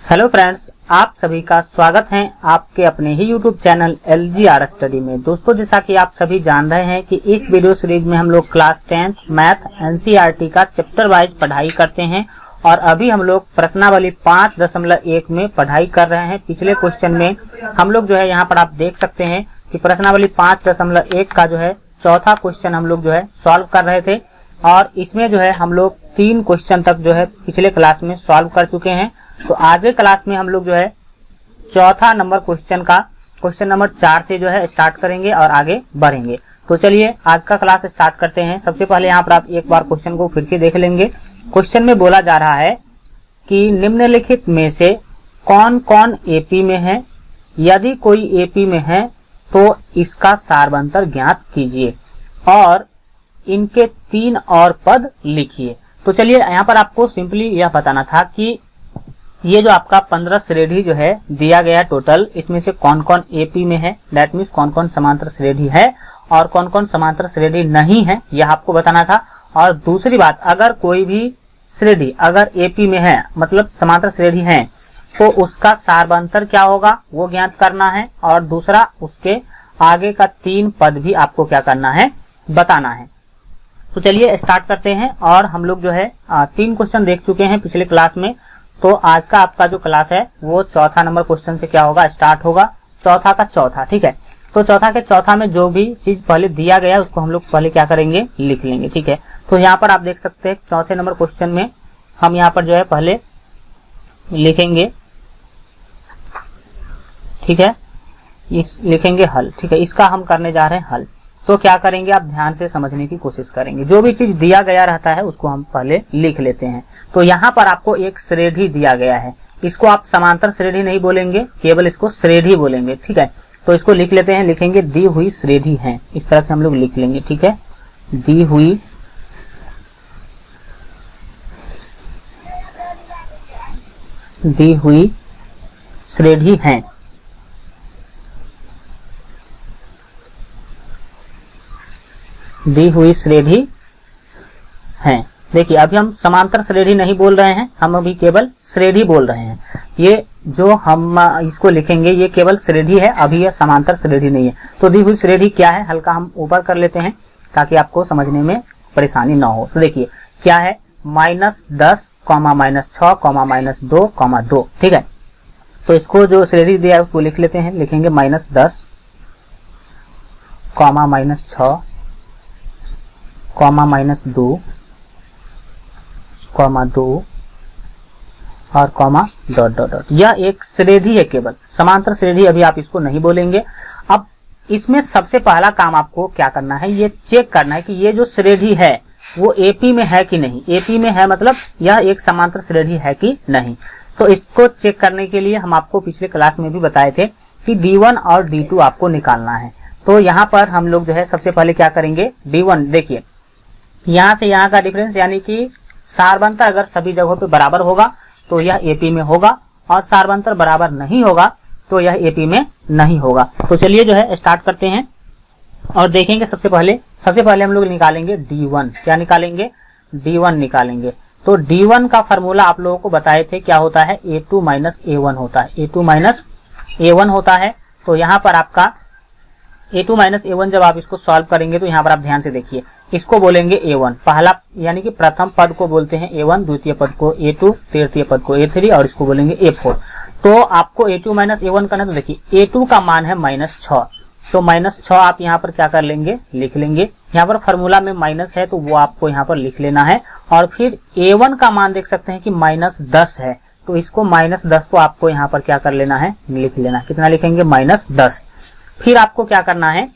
Hello friends, आप सभी का स्वागत है आपके अपने ही यूट्यूब चैनल LGR स्टडी में। दोस्तों, जैसा कि आप सभी जान रहे हैं कि इस वीडियो सीरीज में हम लोग क्लास 10th मैथ NCERT का चैप्टर वाइज पढ़ाई करते हैं और अभी हम लोग प्रश्नावली 5.1 में पढ़ाई कर रहे हैं। पिछले क्वेश्चन में हम लोग जो है यहाँ पर आप देख सकते हैं कि प्रश्नावली 5.1 का जो है चौथा क्वेश्चन हम लोग जो है सॉल्व कर रहे थे और इसमें जो है हम लोग 3 क्वेश्चन तक जो है पिछले क्लास में सॉल्व कर चुके हैं। तो आज के क्लास में हम लोग जो है चौथा नंबर क्वेश्चन का क्वेश्चन नंबर 4 से जो है स्टार्ट करेंगे और आगे बढ़ेंगे। तो चलिए आज का क्लास स्टार्ट करते हैं। सबसे पहले यहाँ पर आप एक बार क्वेश्चन को फिर से देख लेंगे। क्वेश्चन में बोला जा रहा है कि निम्नलिखित में से कौन कौन एपी में है, यदि कोई एपी में है तो इसका सारवंतर ज्ञात कीजिए और इनके 3 और पद लिखिए। तो चलिए यहाँ पर आपको सिंपली यह बताना था कि ये जो आपका 15 श्रेणी जो है दिया गया टोटल, इसमें से कौन कौन एपी में है, दैट मीन्स कौन कौन समांतर श्रेणी है और कौन कौन समांतर श्रेणी नहीं है, यह आपको बताना था। और दूसरी बात, अगर कोई भी श्रेणी अगर एपी में है मतलब समांतर श्रेणी है तो उसका सारवंतर क्या होगा वो ज्ञात करना है और दूसरा उसके आगे का 3 पद भी आपको क्या करना है बताना है। तो चलिए स्टार्ट करते हैं। और हम लोग जो है 3 क्वेश्चन देख चुके हैं पिछले क्लास में। तो आज का आपका जो क्लास है वो चौथा नंबर क्वेश्चन से क्या होगा स्टार्ट होगा, चौथा का चौथा, ठीक है। तो चौथा के चौथा में जो भी चीज पहले दिया गया है उसको हम लोग पहले क्या करेंगे लिख लेंगे, ठीक है। तो यहाँ पर आप देख सकते हैं चौथे नंबर क्वेश्चन में हम यहाँ पर जो है पहले लिखेंगे, ठीक है, इस लिखेंगे हल, ठीक है। इसका हम करने जा रहे हैं हल। तो क्या करेंगे आप ध्यान से समझने की कोशिश करेंगे। जो भी चीज दिया गया रहता है उसको हम पहले लिख लेते हैं। तो यहाँ पर आपको एक श्रेणी दिया गया है, इसको आप समांतर श्रेणी नहीं बोलेंगे, केवल इसको श्रेणी बोलेंगे, ठीक है। तो इसको लिख लेते हैं, लिखेंगे दी हुई श्रेणी है, इस तरह से हम लोग लिख लेंगे, ठीक है। दी हुई श्रेणी है, दी हुई श्रेणी है। देखिए अभी हम समांतर श्रेणी नहीं बोल रहे हैं, हम अभी केवल श्रेणी बोल रहे हैं। ये जो हम इसको लिखेंगे ये केवल श्रेणी है, अभी यह समांतर श्रेणी नहीं है। तो दी हुई श्रेणी क्या है हल्का हम ऊपर कर लेते हैं ताकि आपको समझने में परेशानी ना हो। तो देखिए क्या है, -10, -6, -2, ठीक है। तो इसको जो श्रेणी दिया है उसको लिख लेते हैं, लिखेंगे -10, -6, -2, -2 और ... यह एक श्रेणी है, केवल समांतर श्रेणी अभी आप इसको नहीं बोलेंगे। अब इसमें सबसे पहला काम आपको क्या करना है, ये चेक करना है कि ये जो श्रेणी है वो एपी में है कि नहीं। एपी में है मतलब यह एक समांतर श्रेणी है कि नहीं। तो इसको चेक करने के लिए हम आपको पिछले क्लास में भी बताए थे कि D1 और D2 आपको निकालना है। तो यहाँ पर हम लोग जो है सबसे पहले क्या करेंगे, D1 देखिए यहाँ से यहाँ का डिफरेंस यानी कि सारवंतर अगर सभी जगहों पे बराबर होगा तो यह एपी में होगा और सारवंतर बराबर नहीं होगा तो यह एपी में नहीं होगा। तो चलिए जो है स्टार्ट करते हैं और देखेंगे। सबसे पहले हम लोग निकालेंगे D1। क्या निकालेंगे, D1 निकालेंगे। तो D1 का फॉर्मूला आप लोगों को बताए थे, क्या होता है, A2 - A1 होता है, A2 - A1 होता है। तो यहाँ पर आपका A2 - A1 जब आप इसको सॉल्व करेंगे तो यहाँ पर आप ध्यान से देखिए, इसको बोलेंगे A1, पहला यानी कि प्रथम पद को बोलते हैं A1, द्वितीय पद को A2, तृतीय पद को A3 और इसको बोलेंगे A4। तो आपको A2 - A1 करना है। तो देखिए A2 का मान है -6, तो -6 आप यहाँ पर क्या कर लेंगे लिख लेंगे। यहाँ पर फॉर्मूला में माइनस है तो वो आपको यहाँ पर लिख लेना है। और फिर A1 का मान देख सकते हैं कि -10 है, तो इसको -10 को आपको यहाँ पर क्या कर लेना है लिख लेना है। कितना लिखेंगे, -10। फिर आपको क्या करना है,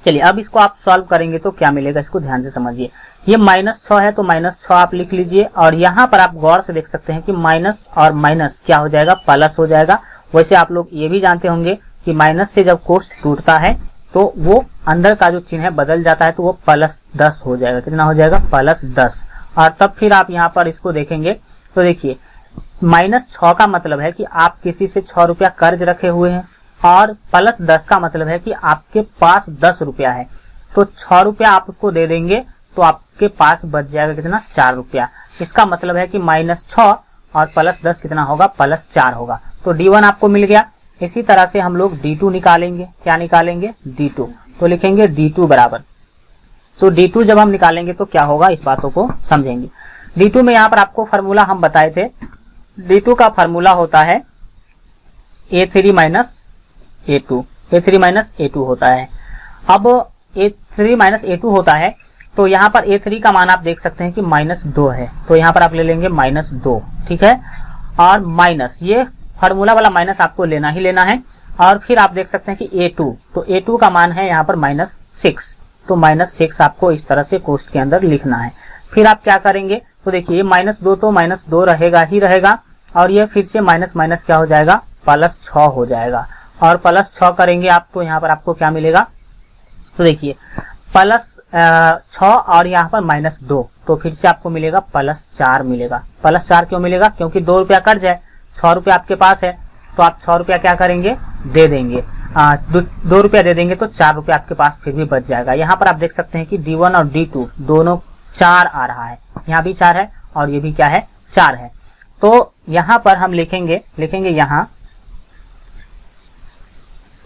चलिए अब इसको आप सॉल्व करेंगे तो क्या मिलेगा इसको ध्यान से समझिए। ये -6 है तो -6 आप लिख लीजिए और यहाँ पर आप गौर से देख सकते हैं कि माइनस और माइनस क्या हो जाएगा, प्लस हो जाएगा। वैसे आप लोग ये भी जानते होंगे कि माइनस से जब कोष्ठ टूटता है तो वो अंदर का जो चिन्ह है बदल जाता है, तो वो +10 हो जाएगा। कितना हो जाएगा, +10। और तब फिर आप यहाँ पर इसको देखेंगे तो देखिए -6 का मतलब है कि आप किसी से 6 रुपया कर्ज रखे हुए हैं और +10 का मतलब है कि आपके पास 10 रुपया है। तो 6 रुपया आप उसको दे देंगे तो आपके पास बच जाएगा कितना, 4 रुपया। इसका मतलब है कि -6 और प्लस 10 कितना होगा, प्लस 4 होगा। तो D1 आपको मिल गया। इसी तरह से हम लोग D2 निकालेंगे। क्या निकालेंगे, D2। तो लिखेंगे D2 बराबर, तो D2 जब हम निकालेंगे तो क्या होगा, इस बातों को समझेंगे। D2 में यहाँ पर आपको फार्मूला हम बताए थे, D2 का फार्मूला होता है A3 minus A2, A3 minus A2 होता है। अब A3 माइनस A2 होता है, तो यहाँ पर A3 का मान आप देख सकते हैं कि -2 है, तो यहाँ पर आप ले लेंगे -2, ठीक है। और माइनस, ये फार्मूला वाला माइनस आपको लेना ही लेना है। और फिर आप देख सकते हैं कि A2, तो A2 का मान है यहाँ पर -6, तो -6 आपको इस तरह से कोष्ठ के अंदर लिखना है। फिर आप क्या करेंगे, तो देखिए -2 तो -2 रहेगा ही रहेगा, और ये फिर से माइनस माइनस क्या हो जाएगा, +6 हो जाएगा। और +6 करेंगे आप तो यहाँ पर आपको क्या मिलेगा, तो देखिए +6 और यहाँ पर -2, तो फिर से आपको मिलेगा +4 मिलेगा। +4 क्यों मिलेगा, क्योंकि 2 रुपया कट जाए, 6 रुपया आपके पास है, तो आप 6 रुपया क्या करेंगे, दे देंगे। 2 रुपया दे देंगे तो 4 रुपया आपके पास फिर भी बच जाएगा। यहाँ पर आप देख सकते हैं कि D1 और D2 दोनों 4 आ रहा है, यहाँ भी 4 है और ये भी क्या है, 4 है। तो यहाँ पर हम लिखेंगे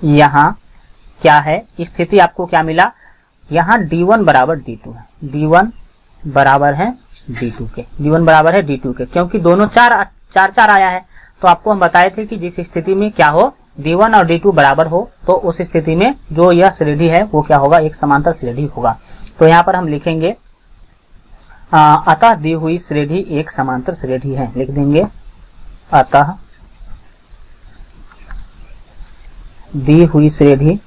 यहाँ क्या है स्थिति, आपको क्या मिला, यहाँ D1 बराबर D2 है, D1 बराबर है D2 के, D1 बराबर है D2 के, क्योंकि दोनों 4 आया है। तो आपको हम बताए थे कि जिस स्थिति में क्या हो, D1 और D2 बराबर हो, तो उस स्थिति में जो यह श्रेणी है वो क्या होगा, एक समांतर श्रेणी होगा। तो यहाँ पर हम लिखेंगे अतः दी हुई श्रेणी एक समांतर श्रेणी है, लिख देंगे अतः दी हुई श्रेणी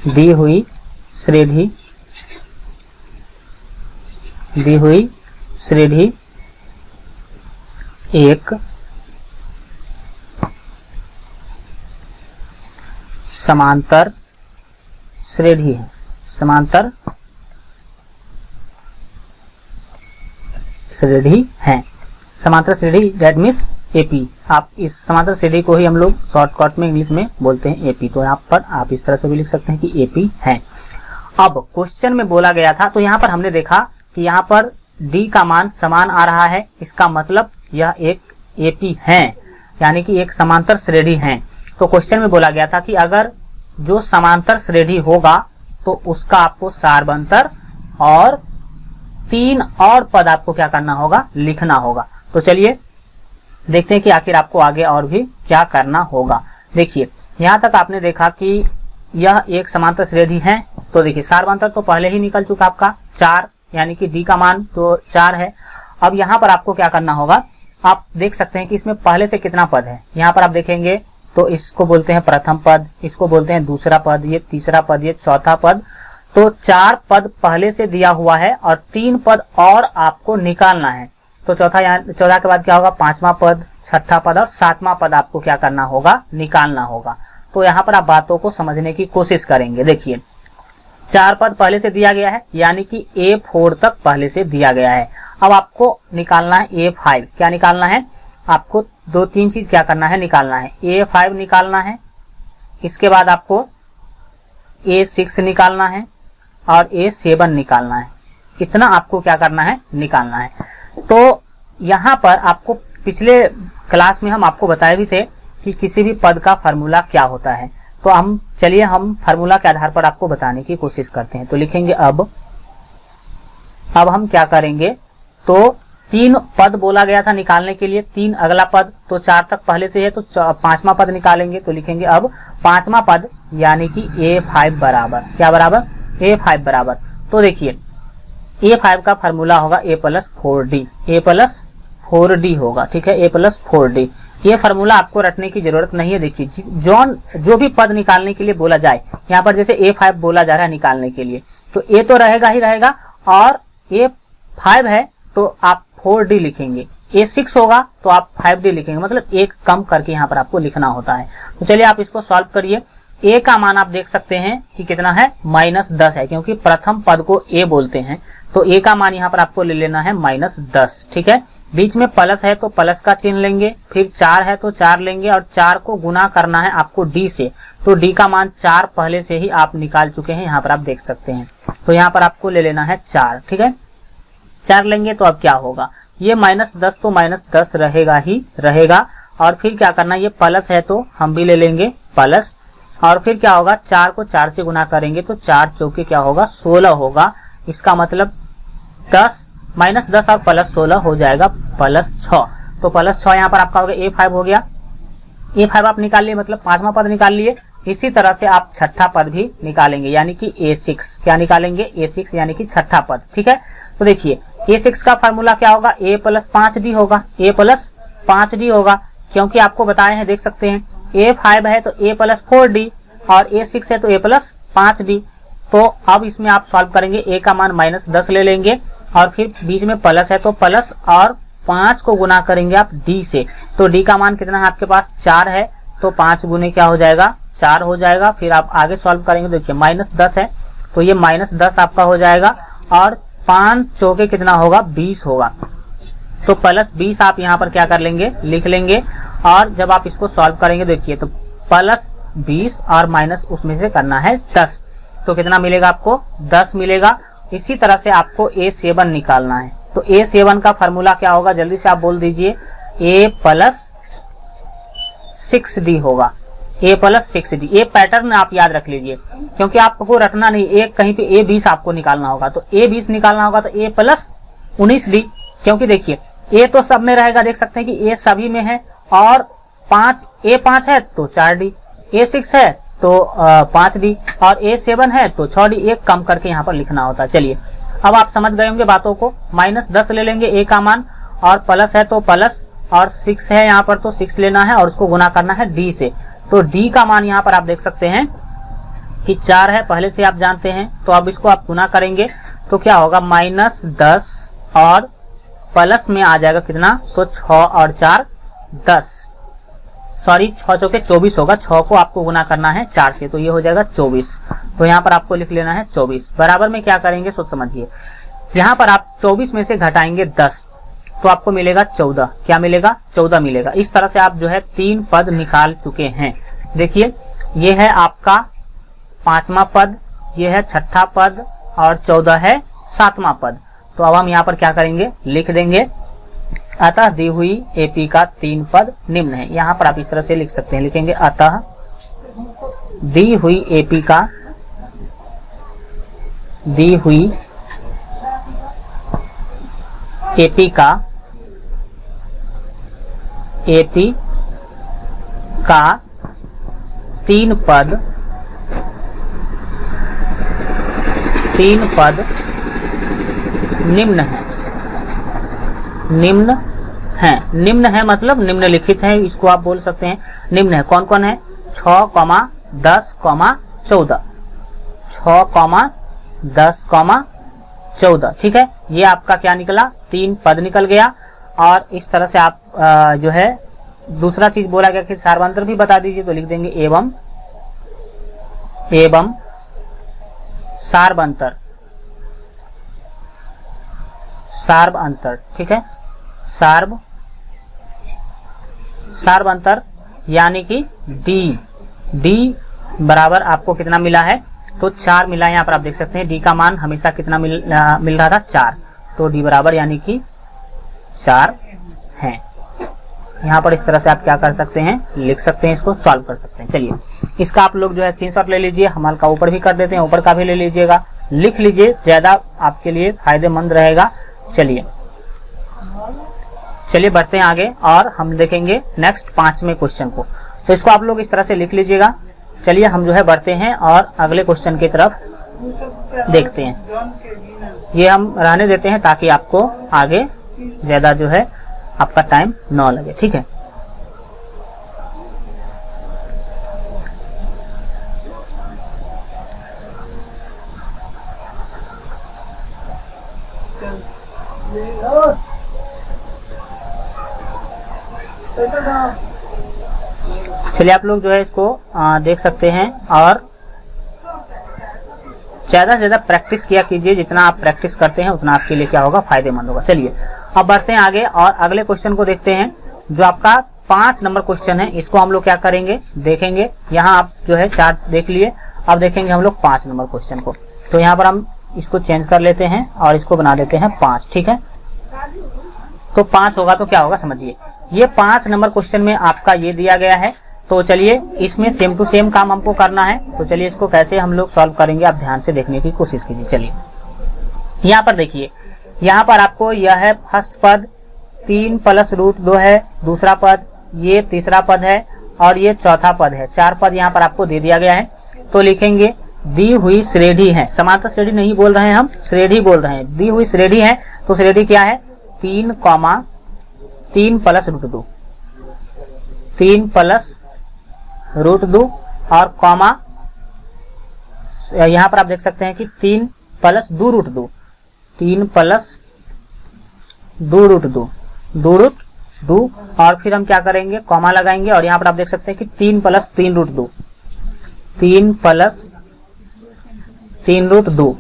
दी हुई श्रेणी एक समांतर श्रेणी है, समांतर श्रेणी है, समांतर श्रेणी दैट मीन्स एपी। आप इस समांतर श्रेणी को ही हम लोग शॉर्टकट में इंग्लिश में बोलते हैं एपी। तो यहाँ पर आप इस तरह से भी लिख सकते हैं कि एपी है। अब क्वेश्चन में बोला गया था, तो यहाँ पर हमने देखा कि यहाँ पर डी का मान समान आ रहा है, इसका मतलब यह एक एपी है, यानी कि एक समांतर श्रेणी है। तो क्वेश्चन में बोला गया था कि अगर जो समांतर श्रेणी होगा तो उसका आपको सार्वंतर और 3 और पद आपको क्या करना होगा, लिखना होगा। तो चलिए देखते हैं कि आखिर आपको आगे और भी क्या करना होगा। देखिए यहाँ तक आपने देखा कि यह एक समांतर श्रेणी है, तो देखिए सार्वंतर तो पहले ही निकल चुका आपका 4, यानी कि डी का मान तो 4 है। अब यहाँ पर आपको क्या करना होगा, आप देख सकते हैं कि इसमें पहले से कितना पद है। यहाँ पर आप देखेंगे तो इसको बोलते हैं प्रथम पद, इसको बोलते हैं दूसरा पद, ये तीसरा पद, ये चौथा पद। तो 4 पद पहले से दिया हुआ है और 3 पद और आपको निकालना है। तो चौथा के बाद क्या होगा, 5वां पद, 6ठा पद और 7वां पद आपको क्या करना होगा, निकालना होगा। तो यहाँ पर आप बातों को समझने की कोशिश करेंगे। देखिए 4 पद पहले से दिया गया है, यानी कि A4 तक पहले से दिया गया है। अब आपको निकालना है A5। क्या निकालना है, आपको 2-3 चीज क्या करना है, निकालना है। A5 निकालना है, इसके बाद आपको A6 निकालना है और A7 निकालना है। इतना आपको क्या करना है, निकालना है। तो यहाँ पर आपको पिछले क्लास में हम आपको बताए भी थे कि किसी भी पद का फार्मूला क्या होता है। तो हम फार्मूला के आधार पर आपको बताने की कोशिश करते हैं। तो लिखेंगे अब हम क्या करेंगे, तो 3 पद बोला गया था निकालने के लिए, 3 अगला पद, तो 4 तक पहले से है, तो 5वां पद निकालेंगे। तो लिखेंगे अब 5वां पद, यानी कि A5 बराबर, क्या बराबर, A5 बराबर। तो देखिए A5 का फार्मूला होगा A+4D, A+4D होगा, ठीक है, A+4D। ये फार्मूला आपको रटने की जरूरत नहीं है। देखिए जो भी पद निकालने के लिए बोला जाए, यहाँ पर जैसे A5 बोला जा रहा है निकालने के लिए, तो A तो रहेगा ही रहेगा, और A5 है तो आप 4D लिखेंगे। A6 होगा तो आप 5D लिखेंगे, मतलब एक कम करके यहाँ पर आपको लिखना होता है। तो चलिए आप इसको सॉल्व करिए। ए का मान आप देख सकते हैं कि कितना है, -10 है, क्योंकि प्रथम पद को ए बोलते हैं। तो ए का मान यहाँ पर आपको ले लेना है -10, ठीक है। बीच में प्लस है तो प्लस का चिन्ह लेंगे, फिर 4 है तो 4 लेंगे और 4 को गुना करना है आपको डी से। तो डी का मान 4 पहले से ही आप निकाल चुके हैं, यहाँ पर आप देख सकते हैं। तो यहाँ पर आपको ले लेना है 4, ठीक है। 4 लेंगे तो अब क्या होगा, ये -10 तो -10 रहेगा ही रहेगा। और फिर क्या करना, ये प्लस है तो हम भी ले लेंगे प्लस, और फिर क्या होगा, 4 को 4 से गुना करेंगे तो 4 चौके क्या होगा, 16 होगा। इसका मतलब 10 -10 और +16 हो जाएगा +6। तो +6 यहाँ पर आपका हो गया A5 हो गया। A5 आप निकाल लिए, मतलब 5वां पद निकाल लिए। इसी तरह से आप छठा पद भी निकालेंगे, यानी कि A6। क्या निकालेंगे, A6 यानी कि छठा पद, ठीक है। तो देखिए A6 का फार्मूला क्या होगा, A + 5D होगा, A + 5D होगा, क्योंकि आपको बताए हैं, देख सकते हैं A5 है तो A + 4D और A6 है तो A + 5D। तो अब इसमें आप सॉल्व करेंगे, A का मान -10 ले लेंगे और फिर बीच में प्लस है तो प्लस और 5 को गुना करेंगे आप D से। तो D का मान कितना है आपके पास, 4 है, तो 5 गुने क्या हो जाएगा, 4 हो जाएगा। फिर आप आगे सॉल्व करेंगे, देखिए -10 है तो ये -10 आपका हो जाएगा और 5 चौके कितना होगा, 20 होगा। तो +20 आप यहाँ पर क्या कर लेंगे, लिख लेंगे। और जब आप इसको सॉल्व करेंगे, देखिए तो +20 और माइनस उसमें से करना है 10, तो कितना मिलेगा आपको, 10 मिलेगा। इसी तरह से आपको A7 निकालना है। तो A7 का फार्मूला क्या होगा, जल्दी से आप बोल दीजिए, A + 6D होगा, A + 6D। ये पैटर्न आप याद रख लीजिए, क्योंकि आपको रटना नहीं, एक कहीं पे A20 आपको निकालना होगा। तो A20 निकालना होगा तो A + 19D, क्योंकि देखिए A तो सब में रहेगा, देख सकते हैं कि A सभी में है, और A5 है तो 4D, A6 है तो 5D और A7 है तो 6D। एक कम करके यहाँ पर लिखना होता है। चलिए अब आप समझ गए होंगे बातों को। -10 ले लेंगे A का मान, और प्लस है तो प्लस, और 6 है यहाँ पर तो 6 लेना है और उसको गुना करना है D से। तो D का मान यहाँ पर आप देख सकते हैं कि 4 है, पहले से आप जानते हैं। तो अब इसको आप गुना करेंगे तो क्या होगा, -10 और प्लस में आ जाएगा कितना, तो 6 और 4 10, सॉरी 6 चौके 24 होगा। 6 को आपको गुना करना है 4 से, तो ये हो जाएगा 24। तो यहाँ पर आपको लिख लेना है 24। बराबर में क्या करेंगे, सोच समझिए, यहाँ पर आप 24 में से घटाएंगे 10 तो आपको मिलेगा 14। क्या मिलेगा, 14 मिलेगा। इस तरह से आप जो है 3 पद निकाल चुके हैं। देखिए ये है आपका 5वां पद, ये है छठा पद और 14 है 7वां पद। तो अब हम यहाँ पर क्या करेंगे, लिख देंगे, अतः दी हुई AP का 3 पद निम्न है। यहाँ पर आप इस तरह से लिख सकते हैं, लिखेंगे अतः दी हुई AP का तीन पद निम्न है मतलब निम्नलिखित है, इसको आप बोल सकते हैं। निम्न है कौन कौन है, 6, 10, 14, 6, 10, 14, ठीक है। ये आपका क्या निकला, 3 पद निकल गया। और इस तरह से आप जो है दूसरा चीज बोला गया कि सार्वंतर भी बता दीजिए, तो लिख देंगे एवं सार्वअंतर, ठीक है। सार्वअंतर यानी कि डी बराबर आपको कितना मिला है, तो 4 मिला है। यहाँ पर आप देख सकते हैं डी का मान हमेशा कितना मिल रहा था, 4। तो डी बराबर यानी कि 4 है। यहाँ पर इस तरह से आप क्या कर सकते हैं, लिख सकते हैं, इसको सॉल्व कर सकते हैं। चलिए इसका आप लोग जो है स्क्रीनशॉट ले लीजिए, हम हल्का ऊपर भी कर देते हैं, ऊपर का भी ले लीजिएगा, लिख लीजिए, ज्यादा आपके लिए फायदेमंद रहेगा। चलिए बढ़ते हैं आगे और हम देखेंगे नेक्स्ट 5वें क्वेश्चन को। तो इसको आप लोग इस तरह से लिख लीजिएगा। चलिए हम जो है बढ़ते हैं और अगले क्वेश्चन की तरफ देखते हैं। ये हम रहने देते हैं ताकि आपको आगे ज्यादा जो है आपका टाइम न लगे, ठीक है। चलिए आप लोग जो है इसको देख सकते हैं और ज्यादा से ज्यादा प्रैक्टिस किया कीजिए। जितना आप प्रैक्टिस करते हैं उतना आपके लिए क्या होगा, फायदेमंद होगा। चलिए अब बढ़ते हैं आगे और अगले क्वेश्चन को देखते हैं, जो आपका 5 नंबर क्वेश्चन है। इसको हम लोग क्या करेंगे, देखेंगे। यहाँ आप जो है चार्ट देख लिए, अब देखेंगे हम लोग 5 नंबर क्वेश्चन को। तो यहाँ पर हम इसको चेंज कर लेते हैं और इसको बना देते हैं 5, ठीक है। तो 5 होगा तो क्या होगा समझिए, ये 5 नंबर क्वेश्चन में आपका ये दिया गया है। तो चलिए इसमें सेम टू सेम काम हमको करना है। तो चलिए इसको कैसे हम लोग सॉल्व करेंगे, आप ध्यान से देखने की कोशिश कीजिए। चलिए यहाँ पर देखिए, यहाँ पर आपको यह है फर्स्ट पद 3 + √2 है, दूसरा पद ये, तीसरा पद है और ये चौथा पद है। 4 पद यहाँ पर आपको दे दिया गया है। तो लिखेंगे दी हुई श्रेणी है, समांतर श्रेणी नहीं बोल रहे हैं हम, श्रेणी बोल रहे हैं। दी हुई श्रेणी है तो श्रेणी क्या है, 3, 3 + √2, 3 + √2 और कॉमा यहाँ पर आप देख सकते हैं कि 3 + 2 √2, 3 + 2 √2, 2 √2 और फिर हम क्या करेंगे, कॉमा लगाएंगे और यहाँ पर आप देख सकते हैं कि 3 + 3 √2, 3 + 3 √2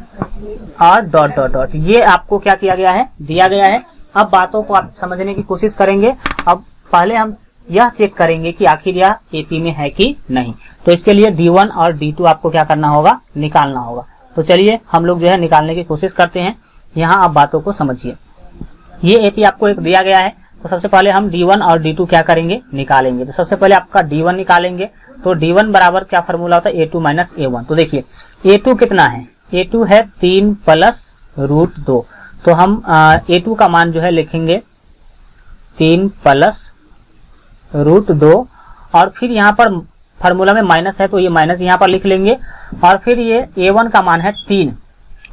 और डॉट डॉट डॉट। ये आपको क्या किया गया है, दिया गया है। अब बातों को आप समझने की कोशिश करेंगे। अब पहले हम यह चेक करेंगे कि आखिर यह एपी में है कि नहीं। तो इसके लिए D1 और D2 आपको क्या करना होगा, निकालना होगा। तो चलिए हम लोग जो है निकालने की कोशिश करते हैं। यहाँ आप बातों को समझिए, ये एपी आपको एक दिया गया है। तो सबसे पहले हम D1 और D2 क्या करेंगे, निकालेंगे। तो सबसे पहले आपका D1 निकालेंगे। तो D1 बराबर क्या फॉर्मूला होता है, A2 - A1। तो देखिए A2 कितना है, A2 है 3 + √2। तो हम A2 का मान जो है लिखेंगे 3 + √2 और फिर यहाँ पर फार्मूला में माइनस है तो ये माइनस यहाँ पर लिख लेंगे। और फिर ये A1 का मान है 3,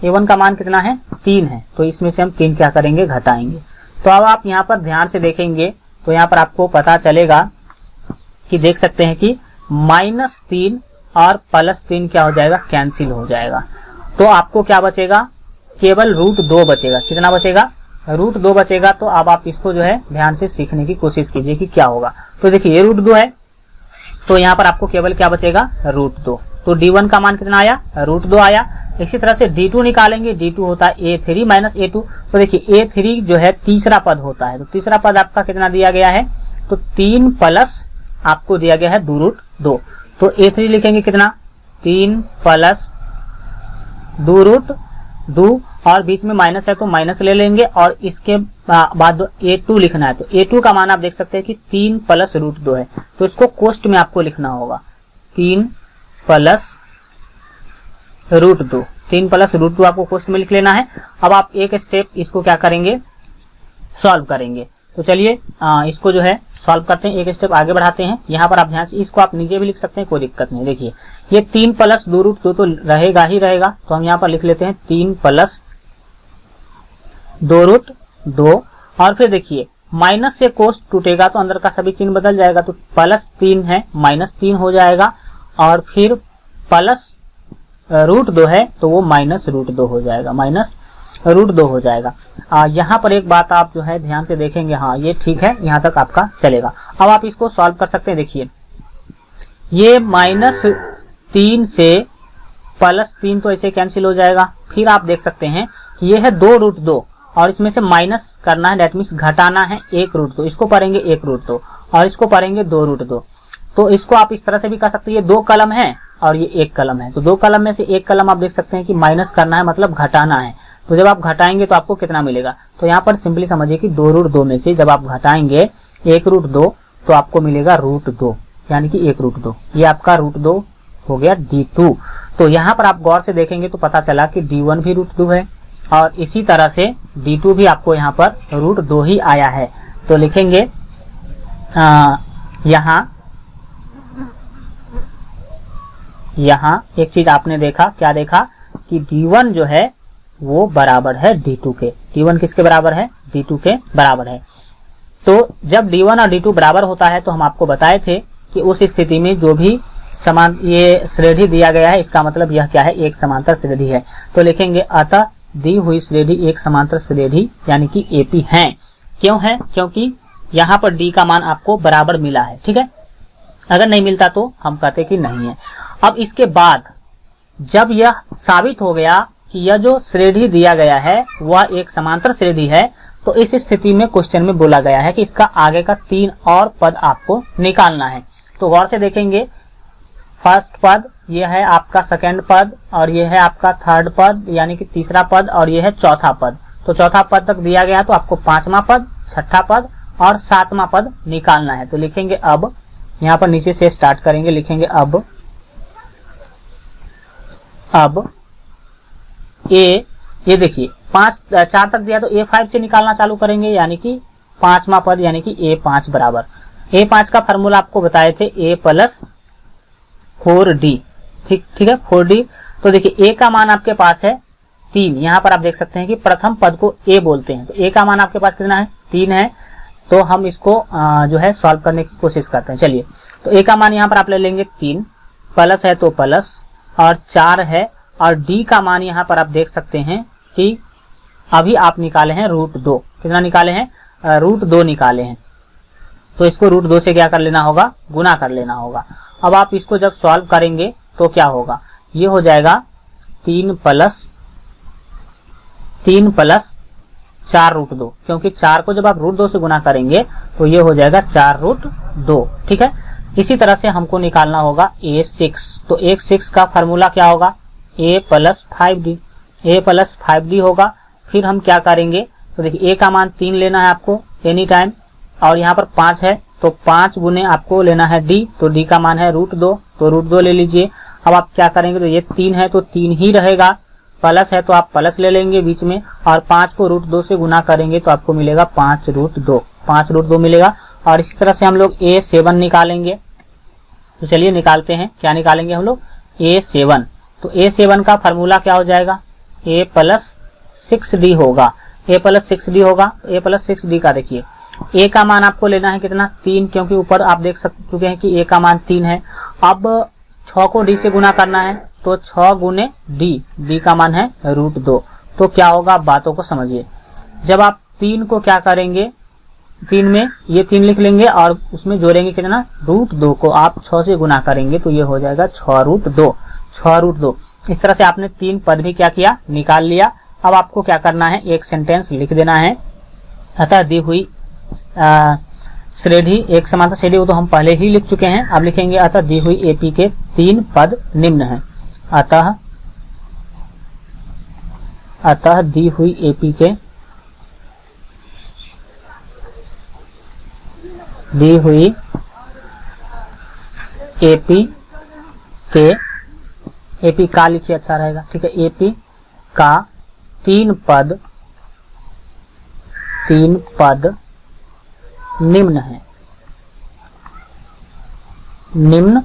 A1 का मान कितना है, 3 है। तो इसमें से हम 3 क्या करेंगे, घटाएंगे। तो अब आप यहाँ पर ध्यान से देखेंगे तो यहाँ पर आपको पता चलेगा कि देख सकते हैं कि -3 और +3 क्या हो जाएगा, कैंसिल हो जाएगा। तो आपको क्या बचेगा, केवल √2 बचेगा। कितना बचेगा, √2 बचेगा। तो अब आप इसको जो है ध्यान से सीखने की कोशिश कीजिए कि क्या होगा। तो देखिए ये √2 है, तो यहाँ पर आपको केवल क्या बचेगा, √2। तो D1 का मान कितना आया, √2 आया। इसी तरह से D2 निकालेंगे, D2 होता है A3 - A2। तो देखिए A3 जो है तीसरा पद होता है। तो तीसरा पद आपका कितना दिया गया है, तो 3 + आपको दिया गया है 2 √2। तो A3 लिखेंगे कितना, 3 + 2 √2 और बीच में माइनस है तो माइनस ले लेंगे और इसके बाद A2 लिखना है। तो A2 का मान आप देख सकते हैं कि 3 + √2 है। तो इसको कोष्ट में आपको लिखना होगा, 3 + √2, 3 + √2 आपको कोष्ट में लिख लेना है। अब आप एक स्टेप इसको क्या करेंगे, सॉल्व करेंगे। तो चलिए इसको जो है सॉल्व करते हैं, एक स्टेप आगे बढ़ाते हैं। यहाँ पर आप ध्यान से, इसको आप नीचे भी लिख सकते हैं, कोई दिक्कत नहीं। देखिए ये 3 + 2 √2 तो रहेगा ही रहेगा। तो हम यहाँ पर लिख लेते हैं 3 + 2 √2 और फिर देखिए माइनस से कोष्ट टूटेगा तो अंदर का सभी चिन्ह बदल जाएगा। तो +3 है, -3 हो जाएगा और फिर प्लस √2 है तो वो -√2 हो जाएगा, -√2 हो जाएगा। यहाँ पर एक बात आप जो है ध्यान से देखेंगे, हाँ ये ठीक है, यहाँ तक आपका चलेगा। अब आप इसको सॉल्व कर सकते हैं। देखिए ये -3 से +3 तो ऐसे कैंसिल हो जाएगा। फिर आप देख सकते हैं ये है 2 √2 और इसमें से माइनस करना है, डेट मीन्स घटाना है 1 √2। इसको पढ़ेंगे 1 √2 और इसको पढ़ेंगे 2 √2। तो इसको आप इस तरह से भी कर सकते हैं, ये 2 कलम है और ये 1 कलम है। तो 2 कलम में से 1 कलम आप देख सकते हैं कि माइनस करना है, मतलब घटाना है। तो जब आप घटाएंगे तो आपको कितना मिलेगा, तो यहाँ पर सिंपली समझिए कि 2 √2 में से जब आप घटाएंगे 1 √2 तो आपको मिलेगा √2, यानी कि 1 √2। ये आपका √2 हो गया D2। तो यहाँ पर आप गौर से देखेंगे तो पता चला कि D1 भी √2 है और इसी तरह से D2 भी आपको यहाँ पर √2 ही आया है। तो लिखेंगे यहाँ एक चीज आपने देखा, क्या देखा कि D1 जो है वो बराबर है D2 के। D1 किसके बराबर है, D2 के बराबर है। तो जब D1 और D2 बराबर होता है तो हम आपको बताए थे कि उस स्थिति में जो भी समान ये श्रेणी दिया गया है, इसका मतलब यह क्या है, एक समांतर श्रेणी है। तो लिखेंगे अतः दी हुई श्रेणी एक समांतर श्रेणी यानी कि AP है। क्यों है, क्योंकि यहाँ पर D का मान आपको बराबर मिला है, ठीक है। अगर नहीं मिलता तो हम कहते कि नहीं है। अब इसके बाद जब यह साबित हो गया कि यह जो श्रेणी दिया गया है वह एक समांतर श्रेणी है, तो इस स्थिति में क्वेश्चन में बोला गया है कि इसका आगे का 3 और पद आपको निकालना है। तो गौर से देखेंगे, फर्स्ट पद यह है आपका सेकंड पद, और यह है आपका थर्ड पद यानी कि तीसरा पद, और यह है चौथा पद। तो चौथा पद तक दिया गया तो आपको पांचवा पद, छठा पद और सातवां पद निकालना है। तो लिखेंगे अब, यहाँ पर नीचे से स्टार्ट करेंगे, लिखेंगे अब ये देखिए 4 तक दिया तो A5 से निकालना चालू करेंगे, यानी कि पांचवा पद यानी कि A5 बराबर, A5 का फॉर्मूला आपको बताए थे A + 4D, ठीक है 4D। तो देखिए A का मान आपके पास है 3, यहाँ पर आप देख सकते हैं कि प्रथम पद को A बोलते हैं, तो A का मान आपके पास कितना है 3 है। तो हम इसको जो है सॉल्व करने की कोशिश करते हैं। चलिए, तो A का मान यहाँ पर आप ले लेंगे 3, प्लस है तो प्लस, और 4 है, और D का मान यहाँ पर आप देख सकते हैं कि अभी आप निकाले हैं √2, कितना निकाले हैं √2 निकाले हैं। तो इसको √2 से क्या कर लेना होगा, गुना कर लेना होगा। अब आप इसको जब सॉल्व करेंगे तो क्या होगा, ये हो जाएगा 3 + 4√2, क्योंकि 4 को जब आप √2 से गुना करेंगे तो ये हो जाएगा 4√2, ठीक है। इसी तरह से हमको निकालना होगा A6, तो A6 का फार्मूला क्या होगा, A + 5D, A + 5D होगा। फिर हम क्या करेंगे, तो देखिए A का मान 3 लेना है आपको एनी टाइम, और यहाँ पर 5 है तो 5 गुने आपको लेना है D, तो D का मान है √2, तो √2 ले लीजिए। अब आप क्या करेंगे, तो ये 3 है तो 3 ही रहेगा, प्लस है तो आप प्लस ले लेंगे बीच में, और 5 को √2 से गुना करेंगे तो आपको मिलेगा 5√2 मिलेगा। और इसी तरह से हम लोग A7 निकालेंगे। तो चलिए निकालते हैं, क्या निकालेंगे हम लोग A7। तो A7 का फार्मूला क्या हो जाएगा, A + 6D होगा, A + 6D होगा। A + 6D का देखिए A का मान आपको लेना है कितना 3, क्योंकि ऊपर आप देख चुके हैं कि A का मान 3 है। अब 6 को D से गुना करना है, तो 6 गुने D का मान है √2। तो क्या होगा, आप बातों को समझिए। जब आप 3 को क्या करेंगे, 3 में ये 3 लिख लेंगे और उसमें जोड़ेंगे कितना √2 को आप 6 से गुना करेंगे, तो ये हो जाएगा 6√2। इस तरह से आपने 3 पद भी क्या किया, निकाल लिया। अब आपको क्या करना है, एक सेंटेंस लिख देना है। अतः दी हुई श्रेणी एक समांतर श्रेणी, वो तो हम पहले ही लिख चुके हैं। अब लिखेंगे अतः दी हुई AP के 3 पद निम्न हैं। अतः दी हुई AP के AP का लिखिए, अच्छा रहेगा, ठीक है। AP का 3 पद निम्न है, निम्न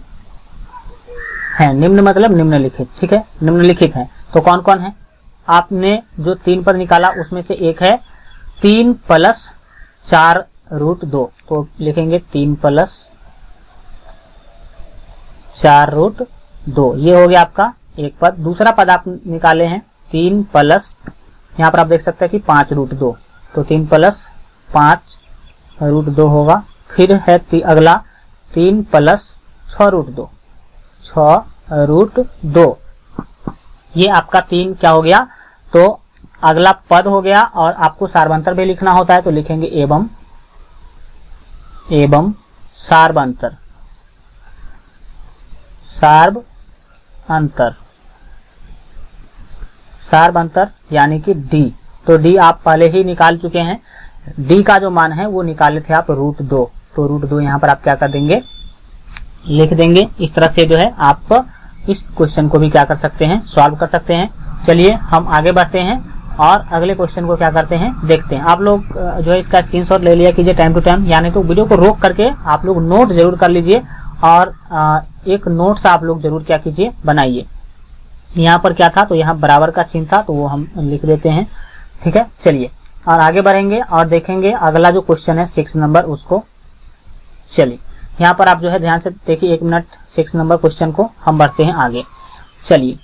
मतलब निम्नलिखित, ठीक है, निम्नलिखित है। तो कौन कौन है, आपने जो 3 पद निकाला उसमें से एक है 3 + 4√2, तो लिखेंगे 3 + 4√2, ये हो गया आपका एक पद। दूसरा पद आप निकाले हैं 3 + यहाँ पर आप देख सकते हैं कि 5√2, तो 3 + 5√2 होगा। फिर है अगला 3 + 6√2, ये आपका 3 क्या हो गया, तो अगला पद हो गया। और आपको सार्वंतर भी लिखना होता है, तो लिखेंगे एवं सार्वंतर यानी कि D, तो D आप पहले ही निकाल चुके हैं। D का जो मान है वो निकाले थे आप √2, तो √2 यहाँ पर आप क्या कर देंगे, लिख देंगे। इस तरह से जो है आप इस क्वेश्चन को भी क्या कर सकते हैं, सॉल्व कर सकते हैं। चलिए हम आगे बढ़ते हैं और अगले क्वेश्चन को क्या करते हैं, देखते हैं। आप लोग जो है इसका स्क्रीनशॉट ले लिया कीजिए टाइम टू टाइम, यानी तो वीडियो को रोक करके आप लोग नोट जरूर कर लीजिए, और एक नोट्स आप लोग जरूर क्या कीजिए, बनाइए। यहाँ पर क्या था, तो यहाँ बराबर का चिन्ह था, तो वो हम लिख देते हैं, ठीक है। चलिए और आगे बढ़ेंगे और देखेंगे अगला जो क्वेश्चन है 6 नंबर उसको। चलिए यहाँ पर आप जो है ध्यान से देखिए, 1 मिनट, 6 नंबर क्वेश्चन को हम बढ़ते हैं आगे। चलिए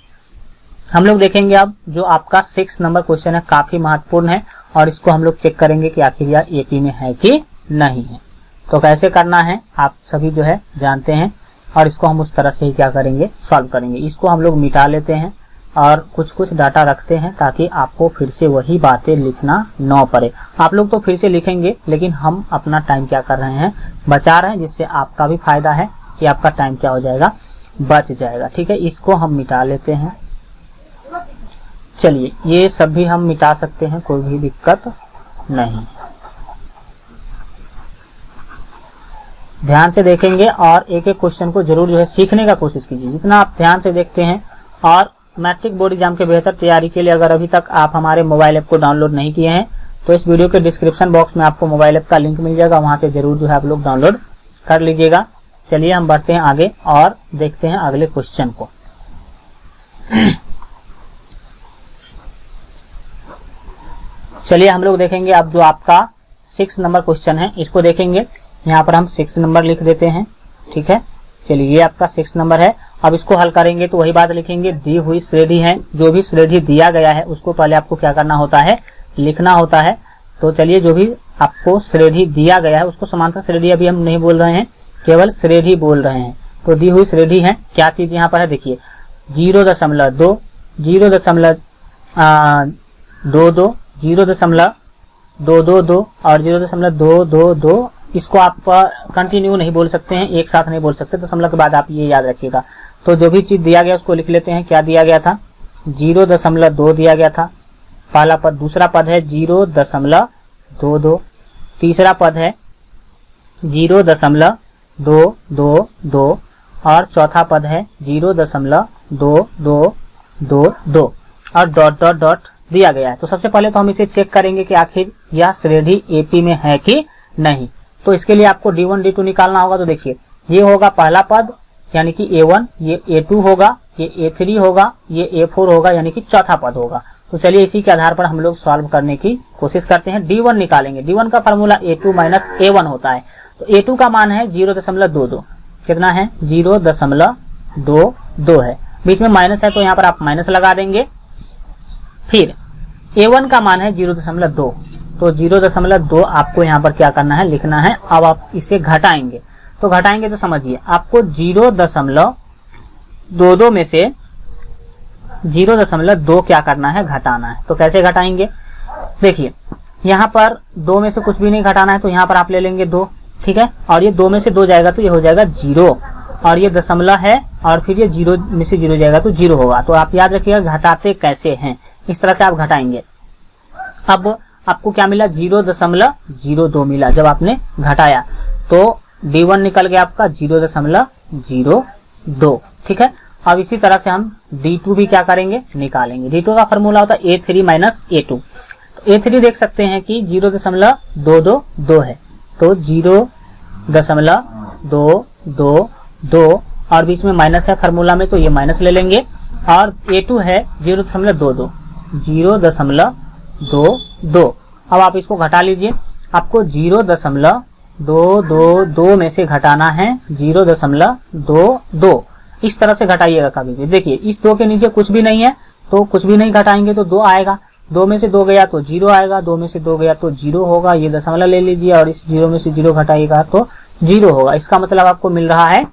हम लोग देखेंगे अब जो आपका 6 नंबर क्वेश्चन है, काफी महत्वपूर्ण है, और इसको हम लोग चेक करेंगे कि आखिर यह AP में है कि नहीं है। तो कैसे करना है आप सभी जो है जानते हैं, और इसको हम उस तरह से ही क्या करेंगे, सॉल्व करेंगे। इसको हम लोग मिटा लेते हैं और कुछ कुछ डाटा रखते हैं ताकि आपको फिर से वही बातें लिखना न पड़े। आप लोग तो फिर से लिखेंगे, लेकिन हम अपना टाइम क्या कर रहे हैं, बचा रहे हैं, जिससे आपका भी फायदा है कि आपका टाइम क्या हो जाएगा, बच जाएगा। ठीक है, इसको हम मिटा लेते हैं। चलिए ये सब भी हम मिटा सकते हैं, कोई भी दिक्कत नहीं। ध्यान से देखेंगे और एक एक क्वेश्चन को जरूर जो है सीखने का कोशिश कीजिए। जितना आप ध्यान से देखते हैं, और मैट्रिक बोर्ड एग्जाम के बेहतर तैयारी के लिए अगर अभी तक आप हमारे मोबाइल ऐप को डाउनलोड नहीं किए हैं तो इस वीडियो के डिस्क्रिप्शन बॉक्स में आपको मोबाइल ऐप का लिंक मिल जाएगा, वहां से जरूर जो है आप लोग डाउनलोड कर लीजिएगा। चलिए हम बढ़ते हैं आगे और देखते हैं अगले क्वेश्चन को। चलिए हम लोग देखेंगे अब जो आपका 6 नंबर क्वेश्चन है, इसको देखेंगे। यहाँ पर हम 6 नंबर लिख देते हैं। ठीक है, चलिए ये आपका 6 नंबर है। अब इसको हल करेंगे तो वही बात लिखेंगे, दी हुई श्रेणी है। जो भी श्रेणी दिया गया है उसको पहले आपको क्या करना होता है, लिखना होता है। तो चलिए जो भी आपको श्रेणी दिया गया है उसको समांतर श्रेणी अभी हम नहीं बोल रहे हैं, केवल श्रेणी बोल रहे हैं। तो दी हुई श्रेणी है, क्या चीज यहाँ पर है, देखिए 0.2, 0.22, 0.222 और 0.222। इसको आप कंटिन्यू नहीं बोल सकते हैं, एक साथ नहीं बोल सकते, दशमलव के बाद आप ये याद रखिएगा। तो जो भी चीज दिया गया उसको लिख लेते हैं। क्या दिया गया था, 0.2 दिया गया था पहला पद। दूसरा पद है 0.22, तीसरा पद है 0.222 और चौथा पद है 0.2222 और डॉट डॉट डॉट दिया गया है। तो सबसे पहले तो हम इसे चेक करेंगे कि आखिर यह श्रेणी एपी में है कि नहीं। तो इसके लिए आपको D1 D2 निकालना होगा। तो देखिए ये होगा पहला पद यानी कि A1, ये A2 होगा, ये A3 होगा, ये A4 होगा यानी कि चौथा पद होगा। तो चलिए इसी के आधार पर हम लोग सॉल्व करने की कोशिश करते हैं। D1 निकालेंगे। D1 का फॉर्मूला A2 माइनस A1 होता है। तो A2 का मान है 0.22, कितना है 0.22 है, बीच में माइनस है तो यहाँ पर आप माइनस लगा देंगे। फिर A1 का मान है 0.2, तो 0.2 आपको यहाँ पर क्या करना है, लिखना है। अब आप इसे घटाएंगे, तो घटाएंगे तो समझिए आपको 0.22 में से 0.2 क्या करना है, घटाना है। तो कैसे घटाएंगे, देखिए यहाँ पर 2 में से कुछ भी नहीं घटाना है, तो यहाँ पर आप ले लेंगे 2, ठीक है। और ये 2 में से 2 जाएगा तो ये हो जाएगा 0, और ये दशमलव है और फिर ये 0 में से 0 जाएगा तो 0 होगा। तो आप याद रखिएगा घटाते कैसे हैं, इस तरह से आप घटाएंगे। अब आपको क्या मिला, 0.02 मिला। जब आपने घटाया तो D1 निकल गया आपका 0.02, ठीक है। अब इसी तरह से हम D2 भी क्या करेंगे, निकालेंगे। D2 का फॉर्मूला होता है A3 माइनस A2। तो A3 देख सकते हैं कि 0.222 है, तो 0.222 और बीच में माइनस है फॉर्मूला में, तो ये माइनस ले लेंगे। और A2 है 0.22। अब आप इसको घटा लीजिए। आपको 0.222 में से घटाना है 0.22। इस तरह से घटाइएगा कभी भी। देखिए इस 2 के नीचे कुछ भी नहीं है तो कुछ भी नहीं घटाएंगे तो 2 आएगा। 2 में से 2 गया तो 0 आएगा, 2 में से 2 गया तो 0 होगा। ये दशमलव ले लीजिए और इस 0 में से 0 घटाइएगा तो 0 होगा। इसका मतलब आपको मिल रहा है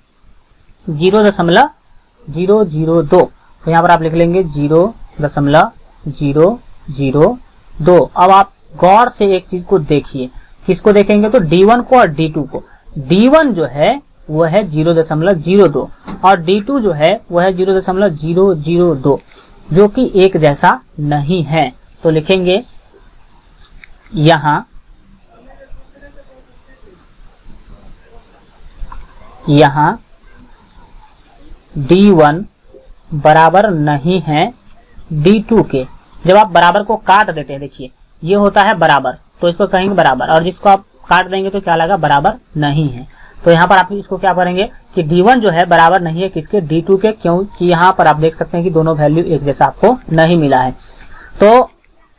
0.002। तो यहाँ पर आप लिख लेंगे 0.002। अब आप गौर से एक चीज को देखिए, किसको देखेंगे तो D1 को और D2 को। D1 जो है वह है 0.02 और D2 जो है वह है 0.002, जो कि एक जैसा नहीं है। तो लिखेंगे यहाँ D1 बराबर नहीं है D2 के। जब आप बराबर को काट देते हैं, देखिए ये होता है बराबर, तो इसको कहेंगे बराबर, और जिसको आप काट देंगे तो क्या लगा, बराबर नहीं है। तो यहाँ पर आप इसको क्या करेंगे कि D1 जो है बराबर नहीं है किसके, D2 के, क्योंकि यहाँ पर आप देख सकते हैं कि दोनों वैल्यू एक जैसा आपको नहीं मिला है। तो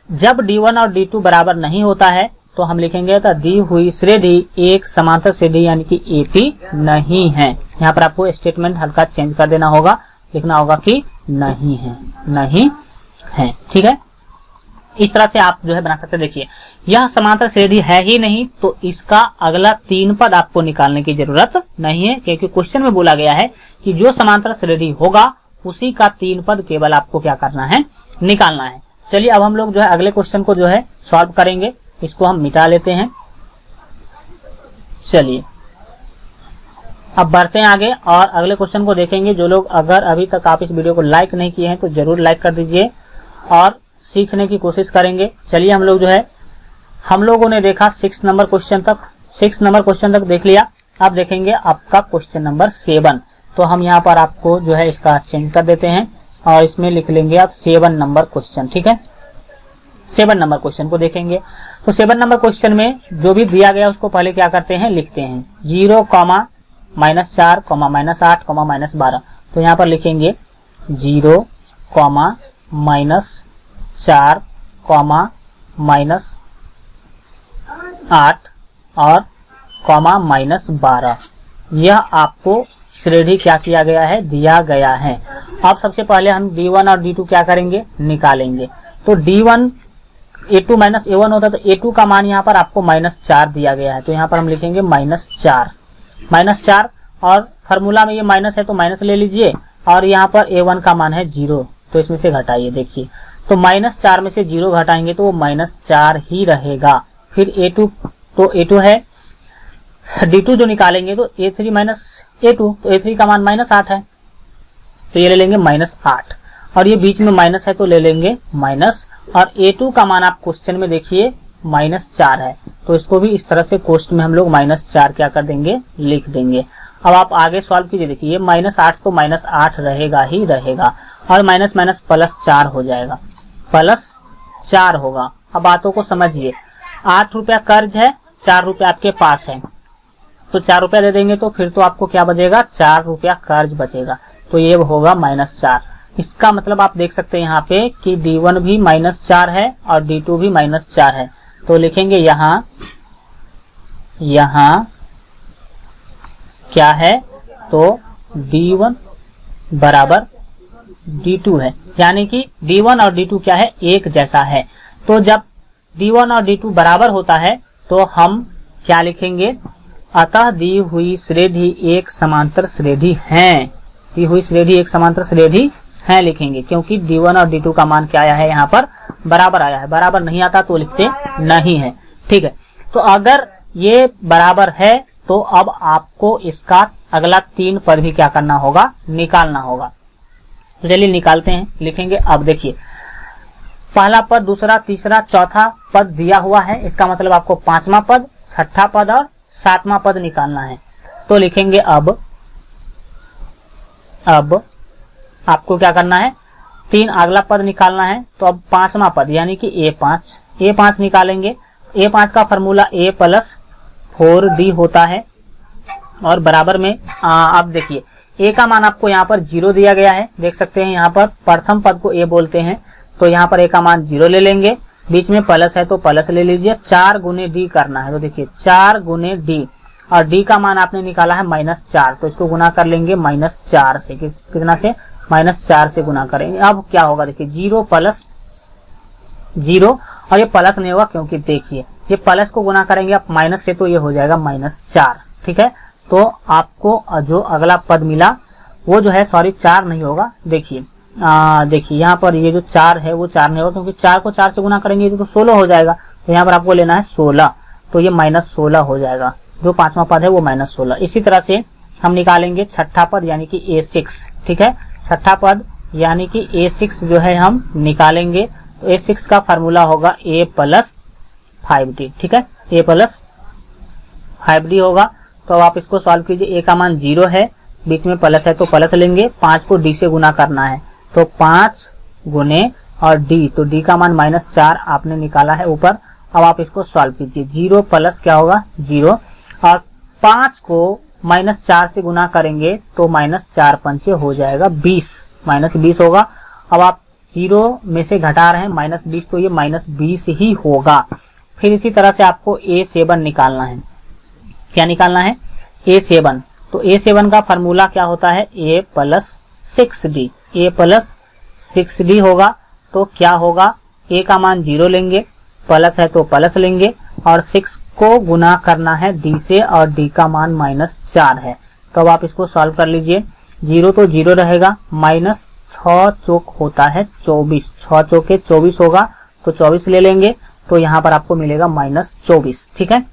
जब D1 और D2 बराबर नहीं होता है तो हम लिखेंगे तो दी हुई श्रेणी एक समांतर श्रेणी यानी कि AP नहीं है। यहाँ पर आपको स्टेटमेंट हल्का चेंज कर देना होगा, लिखना होगा कि नहीं है, नहीं है, ठीक है। इस तरह से आप जो है बना सकते हैं। देखिए यह समांतर श्रेणी है ही नहीं तो इसका अगला 3 पद आपको निकालने की जरूरत नहीं है, क्योंकि क्वेश्चन में बोला गया है कि जो समांतर श्रेणी होगा उसी का 3 पद केवल आपको क्या करना है, निकालना है। चलिए अब हम लोग जो है अगले क्वेश्चन को जो है सॉल्व करेंगे। इसको हम मिटा लेते हैं। चलिए अब बढ़ते हैं आगे और अगले क्वेश्चन को देखेंगे। जो लोग अगर अभी तक आप इस वीडियो को लाइक नहीं किए हैं तो जरूर लाइक कर दीजिए और सीखने की कोशिश करेंगे। चलिए हम लोग जो है हम लोगों ने देखा 6 नंबर क्वेश्चन तक देख लिया। अब देखेंगे आपका क्वेश्चन नंबर 7। तो हम यहाँ पर आपको जो है इसका चेंज कर देते हैं और इसमें लिख लेंगे आप 7 नंबर क्वेश्चन। ठीक है, 7 नंबर क्वेश्चन को देखेंगे। तो 7 नंबर क्वेश्चन में जो भी दिया गया उसको पहले क्या करते हैं, लिखते हैं 0, -4, -8, -12। तो यहाँ पर लिखेंगे 0, -4, -8 और -12। यह आपको श्रेणी क्या किया गया है, दिया गया है। अब सबसे पहले हम D1 और D2 क्या करेंगे, निकालेंगे। तो D1 A2 - A1 होता है तो A2 का मान यहाँ पर आपको -4 दिया गया है। तो यहाँ पर हम लिखेंगे -4 और फार्मूला में ये माइनस है तो माइनस ले लीजिए और यहाँ पर A1 का मान है 0 तो इसमें से घटाइए। देखिए तो -4 में से 0 घटाएंगे तो वो -4 ही रहेगा। फिर A2 तो A2 है, D2 जो निकालेंगे तो A3 - A2 तो A3 का मान -8 है तो ये ले लेंगे -8 और ये बीच में माइनस है तो ले लेंगे माइनस। और A2 का मान आप क्वेश्चन में देखिए -4 है तो इसको भी इस तरह से क्वेश्चन में हम लोग -4 क्या कर देंगे, लिख देंगे। अब आप आगे सॉल्व कीजिए। देखिए ये -8 तो -8 रहेगा ही रहेगा और माइनस +4 हो जाएगा, +4 होगा। अब बातों को समझिए। 8 रुपया कर्ज है, 4 रुपया आपके पास है तो 4 रुपया दे देंगे तो फिर तो आपको क्या बचेगा, 4 रुपया कर्ज बचेगा। तो ये होगा -4। इसका मतलब आप देख सकते हैं यहाँ पे कि D1 भी -4 है और D2 भी -4 है। तो लिखेंगे यहाँ क्या है, तो D1 बराबर D2 है, यानी कि D1 और D2 क्या है, एक जैसा है। तो जब D1 और D2 बराबर होता है तो हम क्या लिखेंगे, अतः दी हुई श्रेणी एक समांतर श्रेणी है। दी हुई श्रेणी एक समांतर श्रेणी है लिखेंगे, क्योंकि D1 और D2 का मान क्या आया है, यहाँ पर बराबर आया है। बराबर नहीं आता तो लिखते नहीं है। ठीक है, तो अगर ये बराबर है तो अब आपको इसका अगला 3 पद भी क्या करना होगा, निकालना होगा। तो चलिए निकालते हैं। लिखेंगे अब देखिए पहला पद, दूसरा, तीसरा, चौथा पद दिया हुआ है। इसका मतलब आपको 5वां पद, 6ठा पद और 7वां पद निकालना है। तो लिखेंगे अब आपको क्या करना है, 3 अगला पद निकालना है। तो अब 5वां पद यानी कि A5 निकालेंगे। A5 का फॉर्मूला A + 4D होता है और बराबर में अब देखिए A का मान आपको यहाँ पर 0 दिया गया है। देख सकते हैं यहाँ पर प्रथम पद को A बोलते हैं तो यहाँ पर A का मान 0 ले लेंगे। बीच में प्लस है तो प्लस ले लीजिए। 4 × D करना है तो देखिए 4 × D और D का मान आपने निकाला है -4 तो इसको गुना कर लेंगे -4 से। कितना से, -4 से गुना करेंगे। अब क्या होगा, देखिए 0 + 0 और ये प्लस नहीं होगा क्योंकि देखिए ये प्लस को गुना करेंगे आप माइनस से तो ये हो जाएगा -4। ठीक है, तो आपको जो अगला पद मिला वो जो है 4 नहीं होगा। देखिए यहाँ पर ये जो 4 है वो 4 नहीं होगा क्योंकि 4 को 4 से गुना करेंगे तो 16 हो जाएगा। तो यहाँ पर आपको लेना है 16 तो ये -16 हो जाएगा। जो 5वां पद है वो -16। इसी तरह से हम निकालेंगे 6ठा पद यानी कि A6। ठीक है, 6ठा पद यानी कि A6 जो है हम निकालेंगे। तो A6 का फार्मूला होगा A + 5D। ठीक है, A + 5D होगा। तो अब आप इसको सॉल्व कीजिए। A का मान 0 है, बीच में प्लस है तो प्लस लेंगे। 5 को D से गुना करना है तो 5 × और D, तो D का मान -4 आपने निकाला है ऊपर। अब आप इसको सॉल्व कीजिए। 0 + क्या होगा, 0 और 5 को -4 से गुना करेंगे तो -4 × 5 हो जाएगा 20, -20 होगा। अब आप 0 में से घटा रहे हैं -20 तो ये -20 ही होगा। फिर इसी तरह से आपको A7 निकालना है। क्या निकालना है, A7। तो A7 का फार्मूला क्या होता है, A + 6D। A + 6D होगा। तो क्या होगा, a का मान 0 लेंगे, प्लस है तो प्लस लेंगे, और 6 को गुना करना है d से, और d का मान -4 है। तो अब आप इसको सॉल्व कर लीजिए। 0 तो 0 रहेगा, माइनस 6 चौक होता है 24, 6 चौके 24 होगा, तो 24 ले लेंगे, तो यहाँ पर आपको मिलेगा -24। ठीक है,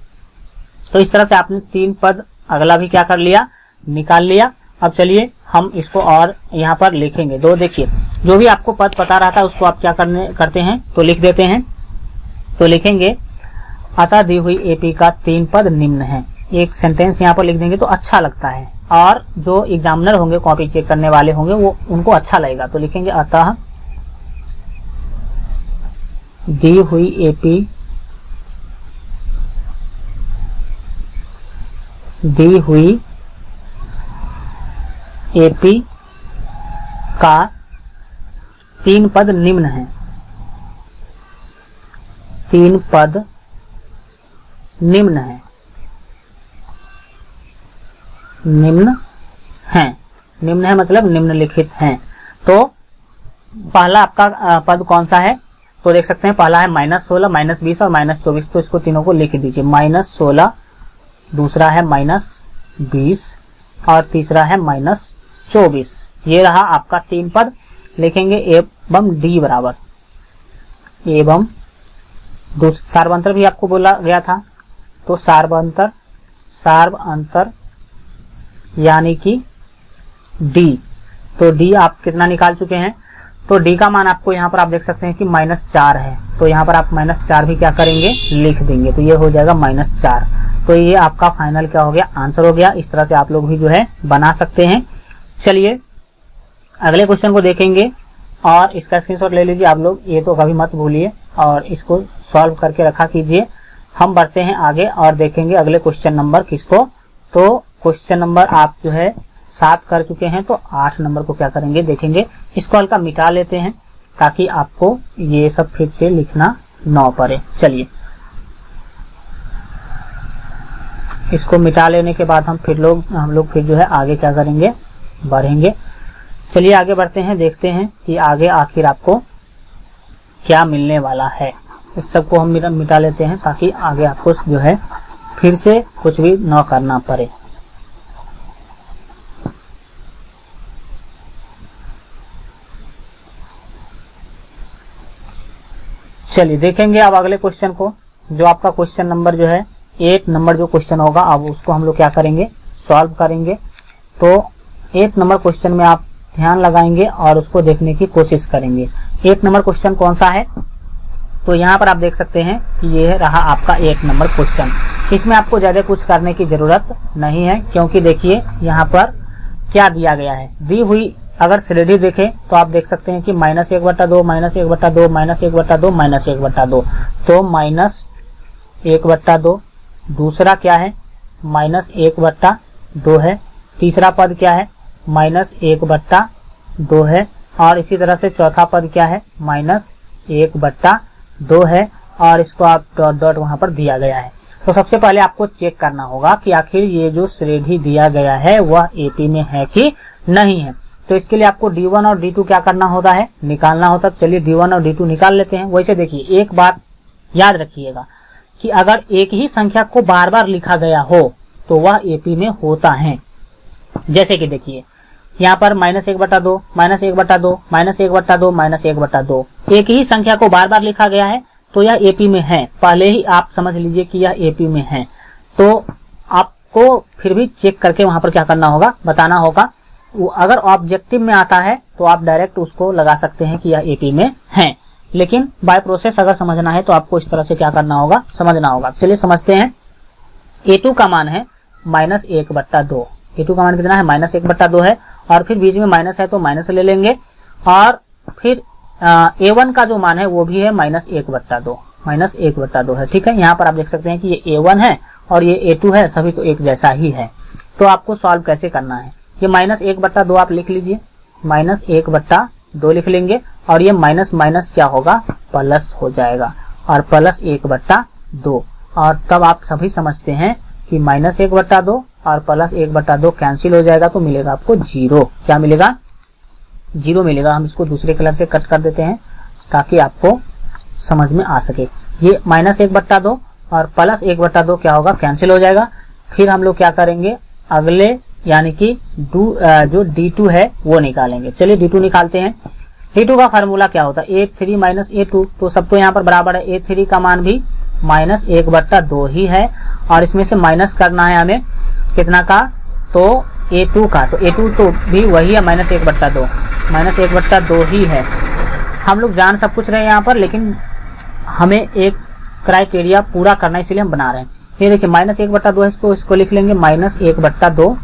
तो इस तरह से आपने 3 पद अगला भी क्या कर लिया, निकाल लिया। अब चलिए हम इसको और यहाँ पर लिखेंगे। तो देखिए, जो भी आपको पद पता रहता है उसको आप क्या करते हैं, तो लिख देते हैं। तो लिखेंगे, अतः दी हुई एपी का 3 पद निम्न है। एक सेंटेंस यहाँ पर लिख देंगे तो अच्छा लगता है, और जो एग्जामिनर होंगे, कॉपी चेक करने वाले होंगे, वो उनको अच्छा लगेगा। तो लिखेंगे, अतः दी हुई एपी का 3 पद निम्न है। 3 पद निम्न है, निम्न है मतलब निम्नलिखित हैं। तो पहला आपका पद कौन सा है, तो देख सकते हैं पहला है -16, -20 और -24। तो इसको तीनों को लिख दीजिए। -16, दूसरा है -20 और तीसरा है -24। ये रहा आपका 3 पद। लिखेंगे एवं डी बराबर, एवं सार्वंतर भी आपको बोला गया था, तो सार्वंतर यानी कि डी। तो डी आप कितना निकाल चुके हैं, तो डी का मान आपको यहाँ पर आप देख सकते हैं कि -4 है। तो यहाँ पर आप -4 भी क्या करेंगे, लिख देंगे। तो ये हो जाएगा -4। तो ये आपका फाइनल क्या हो गया, आंसर हो गया। इस तरह से आप लोग भी जो है बना सकते हैं। चलिए अगले क्वेश्चन को देखेंगे, और इसका स्क्रीनशॉट ले लीजिए आप लोग, ये तो कभी मत भूलिए, और इसको सॉल्व करके रखा कीजिए। हम बढ़ते हैं आगे और देखेंगे अगले क्वेश्चन नंबर किसको। तो क्वेश्चन नंबर आप जो है 7 कर चुके हैं, तो 8 नंबर को क्या करेंगे, देखेंगे। इसको हल्का मिटा लेते हैं ताकि आपको ये सब फिर से लिखना न पड़े। चलिए, इसको मिटा लेने के बाद हम लोग फिर जो है आगे क्या करेंगे, बढ़ेंगे। चलिए आगे बढ़ते हैं, देखते हैं कि आगे आखिर आपको क्या मिलने वाला है। इस सबको हम मिटा लेते हैं ताकि आगे आपको जो है फिर से कुछ भी न करना पड़े। चलिए देखेंगे अब अगले क्वेश्चन को, जो आपका क्वेश्चन नंबर जो है 8 नंबर जो क्वेश्चन होगा, अब उसको हम लोग क्या करेंगे, सॉल्व करेंगे। तो 8 नंबर क्वेश्चन में आप ध्यान लगाएंगे और उसको देखने की कोशिश करेंगे। 8 नंबर क्वेश्चन कौन सा है, तो यहाँ पर आप देख सकते हैं कि ये रहा आपका 8 नंबर क्वेश्चन। इसमें आपको ज्यादा कुछ करने की जरूरत नहीं है, क्योंकि देखिए यहाँ पर क्या दिया गया है। दी हुई अगर श्रेणी देखें तो आप देख सकते हैं कि -1/2, -1/2, -1/2, -1/2, -1/2। तो -1/2, दूसरा क्या है, -1/2 है। तीसरा पद क्या है, -1/2 है। और इसी तरह से चौथा पद क्या है, -1/2 है। और इसको आप डॉट डॉट वहां पर दिया गया है। तो सबसे पहले आपको चेक करना होगा कि आखिर ये जो श्रेणी दिया गया है वह एपी में है कि नहीं है। तो इसके लिए आपको D1 और D2 क्या करना होता है, निकालना होता है। चलिए D1 और D2 निकाल लेते हैं। वैसे देखिए एक बात याद रखिएगा कि अगर एक ही संख्या को बार बार लिखा गया हो तो वह एपी में होता है। जैसे कि देखिए यहाँ पर -1/2, -1/2, -1/2, -1/2, एक ही संख्या को बार बार लिखा गया है तो यह एपी में है। पहले ही आप समझ लीजिए कि यह एपी में है। तो आपको फिर भी चेक करके वहां पर क्या करना होगा, बताना होगा। अगर ऑब्जेक्टिव में आता है तो आप डायरेक्ट उसको लगा सकते हैं कि यह एपी में है, लेकिन बाय प्रोसेस अगर समझना है तो आपको इस तरह से क्या करना होगा, समझना होगा। चलिए समझते हैं। A2 का मान है -1/2। A2 का मान कितना है, -1/2 है। और फिर बीच में माइनस है तो माइनस ले लेंगे। और फिर A1 का जो मान है वो भी है -1/2 है। ठीक है, यहाँ पर आप देख सकते हैं कि ये A1 है और ये A2 है, सभी तो एक जैसा ही है। तो आपको सॉल्व कैसे करना है, ये -1/2 आप लिख लीजिए, -1/2 लिख लेंगे। और ये माइनस माइनस क्या होगा, प्लस हो जाएगा, और +1/2। और तब आप सभी समझते हैं कि -1/2 और +1/2 कैंसिल हो जाएगा तो मिलेगा आपको 0। क्या मिलेगा, 0 मिलेगा। हम इसको दूसरे कलर से कट कर देते हैं ताकि आपको समझ में आ सके। ये -1/2 और +1/2 क्या होगा, कैंसिल हो जाएगा। फिर हम लोग क्या करेंगे, अगले यानी कि जो D2 है वो निकालेंगे। चलिए D2 निकालते हैं। D2 का फार्मूला क्या होता है, A3 - A2, तो सब तो यहाँ पर बराबर है। A3 का मान भी -1/2 ही है और इसमें से माइनस करना है हमें कितना का, तो A2 का, तो A2 तो भी वही है -1/2, -1/2 ही है। हम लोग जान सब कुछ रहे हैं यहाँ पर, लेकिन हमें एक क्राइटेरिया पूरा करना है, इसलिए हम बना रहे हैं। ये देखिए -1/2 है, तो इसको लिख लेंगे -1/2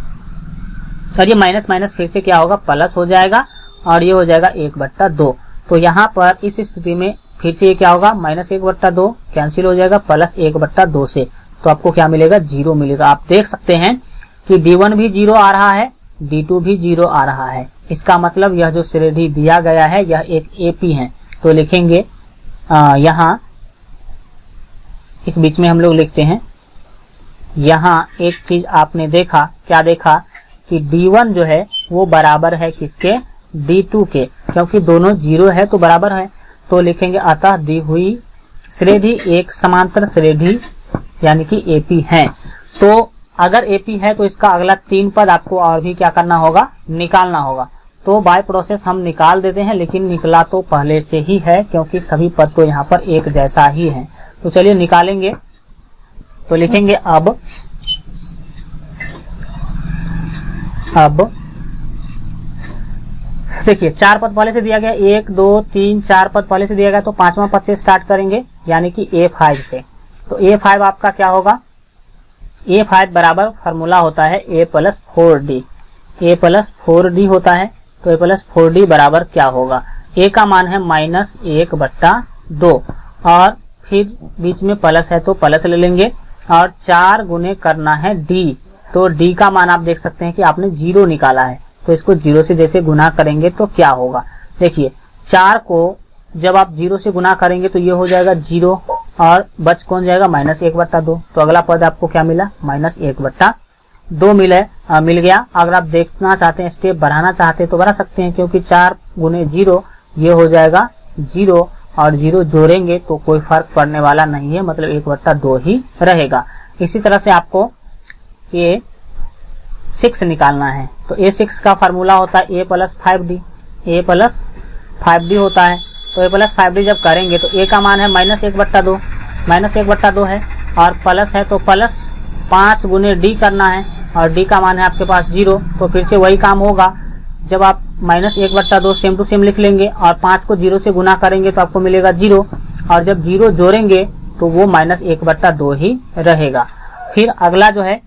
और ये माइनस माइनस फिर से क्या होगा, प्लस हो जाएगा और ये हो जाएगा 1/2। तो यहाँ पर इस स्थिति में फिर से ये क्या होगा, -1/2 कैंसिल हो जाएगा +1/2 से, तो आपको क्या मिलेगा, 0 मिलेगा। आप देख सकते हैं कि D1 भी 0 आ रहा है, D2 भी 0 आ रहा है। इसका मतलब यह जो श्रेणी दिया गया है यह एक AP है। तो लिखेंगे यहाँ इस बीच में हम लोग लिखते हैं, यहाँ एक चीज आपने देखा, क्या देखा कि D1 जो है वो बराबर है किसके, D2 के, क्योंकि दोनों 0 है तो बराबर है। तो लिखेंगे अतः दी हुई श्रेणी एक समांतर श्रेणी यानी कि AP है। तो अगर AP है तो इसका अगला 3 पद आपको और भी क्या करना होगा, निकालना होगा। तो बाय प्रोसेस हम निकाल देते हैं, लेकिन निकला तो पहले से ही है क्योंकि सभी पद तो यहाँ पर एक जैसा ही है। तो चलिए निकालेंगे। तो लिखेंगे अब देखिए 4 पद पहले से दिया गया, 1 2 3 4 पद पहले से दिया गया, तो 5वां पद से स्टार्ट करेंगे यानी कि A5 से। तो A5 आपका क्या होगा, A5 बराबर फॉर्मूला होता है A + 4D, A + 4D होता है। तो A + 4D बराबर क्या होगा, A का मान है -1/2 और फिर बीच में प्लस है तो प्लस ले लेंगे और 4 गुने करना है D। तो D का मान आप देख सकते हैं कि आपने 0 निकाला है, तो इसको 0 से जैसे गुना करेंगे तो क्या होगा, देखिए 4 को जब आप 0 से गुना करेंगे तो ये हो जाएगा 0 और बच कौन जाएगा, -1/2। तो अगला पद आपको क्या मिला, -1/2 मिल गया। अगर आप देखना चाहते हैं, स्टेप बढ़ाना चाहते हैं तो बढ़ा सकते हैं, क्योंकि 4 गुने 0 ये हो जाएगा 0 और 0 जोड़ेंगे तो कोई फर्क पड़ने वाला नहीं है, मतलब 1/2 ही रहेगा। इसी तरह से आपको ये 6 निकालना है। तो A6 का फार्मूला होता है A + 5D, A + 5D होता है। तो A + 5D जब करेंगे तो A का मान है -1/2 है और प्लस है तो प्लस 5 गुने D करना है और D का मान है आपके पास 0। तो फिर से वही काम होगा, जब आप -1/2 सेम टू सेम लिख लेंगे और 5 को 0 से गुना करेंगे तो आपको मिलेगा 0 और जब 0 जोड़ेंगे तो वो -1/2 ही रहेगा। फिर अगला जो है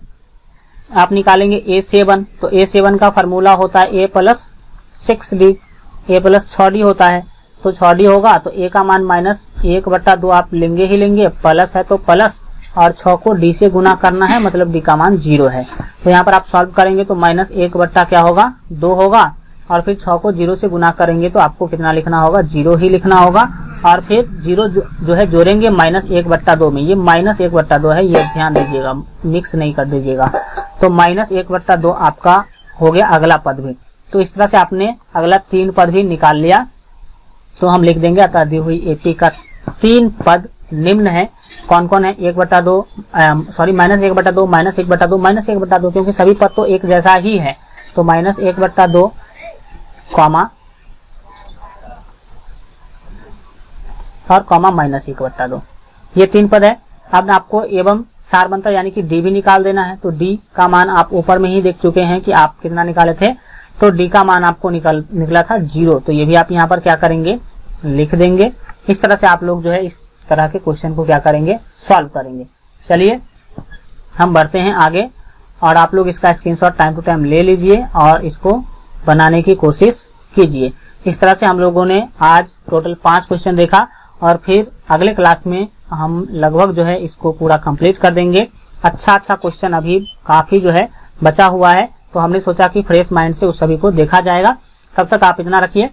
आप निकालेंगे A7। तो A7 का फार्मूला होता है A + 6D, A + 6D होता है। तो 6D होगा तो A का मान -1/2 आप लेंगे ही लेंगे, प्लस है तो प्लस और 6 को D से गुना करना है, मतलब D का मान 0 है। तो यहाँ पर आप सॉल्व करेंगे तो -1/ क्या होगा, 2 होगा और फिर 6 को 0 से गुना करेंगे तो आपको कितना लिखना होगा, 0 ही लिखना होगा। और फिर 0 जो है जोड़ेंगे -1/2 में, ये -1/2 है, ये ध्यान दीजिएगा, मिक्स नहीं कर दीजिएगा। तो -1/2 आपका हो गया अगला पद भी। तो इस तरह से आपने अगला 3 पद भी निकाल लिया। तो हम लिख देंगे अतः दी हुई AP का 3 पद निम्न है। कौन कौन है, -1/2, -1/2, क्योंकि सभी पद तो एक जैसा ही है। तो -1/2 कॉमा और कॉमा -1/2, ये 3 पद है। अब आपको एवं सारबंतर यानी कि D भी निकाल देना है। तो D का मान आप ऊपर में ही देख चुके हैं कि आप कितना निकाले थे। तो D का मान आपको निकला था 0। तो ये भी आप यहाँ पर क्या करेंगे, लिख देंगे। इस तरह से आप लोग जो है इस तरह के क्वेश्चन को क्या करेंगे, सॉल्व करेंगे। चलिए हम बढ़ते हैं आगे और आप लोग इसका स्क्रीनशॉट टाइम टू टाइम ले लीजिए और इसको बनाने की कोशिश कीजिए। इस तरह से हम लोगों ने आज टोटल 5 क्वेश्चन देखा और फिर अगले क्लास में हम लगभग जो है इसको पूरा कंप्लीट कर देंगे। अच्छा क्वेश्चन अभी काफी जो है बचा हुआ है, तो हमने सोचा कि फ्रेश माइंड से उस सभी को देखा जाएगा। तब तक आप इतना रखिए,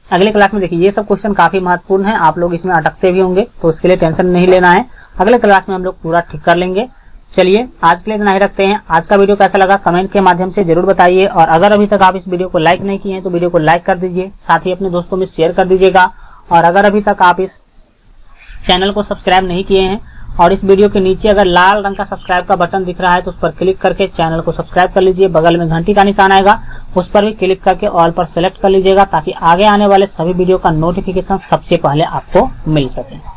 अगले क्लास में देखिए ये सब क्वेश्चन काफी महत्वपूर्ण है, आप लोग इसमें अटकते भी होंगे तो उसके लिए टेंशन नहीं लेना है, अगले क्लास में हम लोग पूरा ठीक कर लेंगे। चलिए आज के लिए इतना ही रखते हैं। आज का वीडियो कैसा लगा कमेंट के माध्यम से जरूर बताइए और अगर अभी तक आप इस वीडियो को लाइक नहीं किए हैं तो वीडियो को लाइक कर दीजिए, साथ ही अपने दोस्तों में शेयर कर दीजिएगा। और अगर अभी तक आप इस चैनल को सब्सक्राइब नहीं किए हैं और इस वीडियो के नीचे अगर लाल रंग का सब्सक्राइब का बटन दिख रहा है तो उस पर क्लिक करके चैनल को सब्सक्राइब कर लीजिए। बगल में घंटी का निशान आएगा, उस पर भी क्लिक करके ऑल पर सेलेक्ट कर लीजिएगा ताकि आगे आने वाले सभी वीडियो का नोटिफिकेशन सबसे पहले आपको मिल सके।